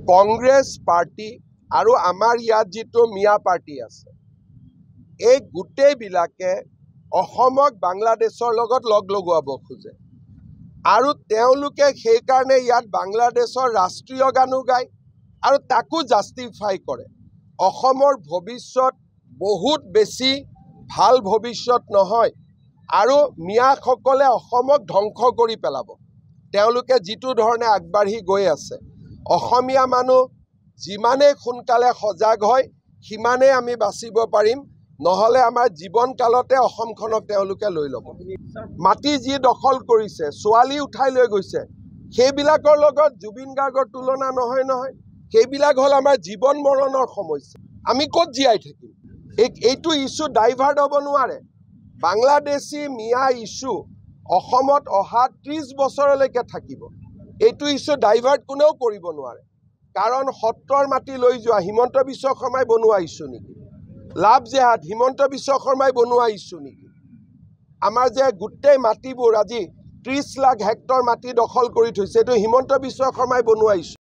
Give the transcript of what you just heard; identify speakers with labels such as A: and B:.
A: Congress party আৰু আমাৰ ইয়াত যিটো মিয়া পাৰ্টি আছে, এই গোটেইবিলাকে অসমক বাংলাদেশৰ লগত লগ লগোৱাব খোজে আৰু তেওঁলোকে সেইকাৰণে ইয়াত বাংলাদেশৰ ৰাষ্ট্ৰীয় গানো গায় আৰু তাকো জাষ্টিফাই কৰে। অসমৰ ভৱিষ্যত বহুত বেছি ভাল ভৱিষ্যত নহয় আৰু মিয়াসকলে অসমক ধ্বংস কৰি পেলাব। তেওঁলোকে যিটো ধৰণে আগবাঢ়ি গৈ আছে, অসমীয়া মানুহ যিমানেই সোনকালে সজাগ হয় সিমানেই আমি বাচিব পাৰিম, নহ'লে আমাৰ জীৱনকালতে অসমখনক তেওঁলোকে লৈ ল'ব। মাটি যি দখল কৰিছে, ছোৱালী উঠাই লৈ গৈছে, সেইবিলাকৰ লগত জুবিন গাৰ্গৰ তুলনা নহয় নহয়। সেইবিলাক হ'ল আমাৰ জীৱন মৰণৰ সমস্যা। আমি ক'ত জীয়াই থাকিম? এইটো ইছ্যু ডাইভাৰ্ট হ'ব নোৱাৰে। বাংলাদেশী মিয়া ইছ্যু অসমত অহা 30 বছৰলৈকে থাকিব। এইটো ইছ্যু ডাইভাৰ্ট কোনেও কৰিব নোৱাৰে, কাৰণ সত্ৰৰ মাটি লৈ যোৱা হিমন্ত বিশ্ব শৰ্মাই বনোৱা ইছ্যু নেকি? লাভ জেহাদ হিমন্ত বিশ্ব শৰ্মাই বনোৱা ইছ্যু নেকি? আমাৰ যে গোটেই মাটিবোৰ আজি 30 লাখ হেক্টৰ মাটি দখল কৰি থৈছে, এইটো হিমন্ত বিশ্ব শৰ্মাই বনোৱা ইছ্যু।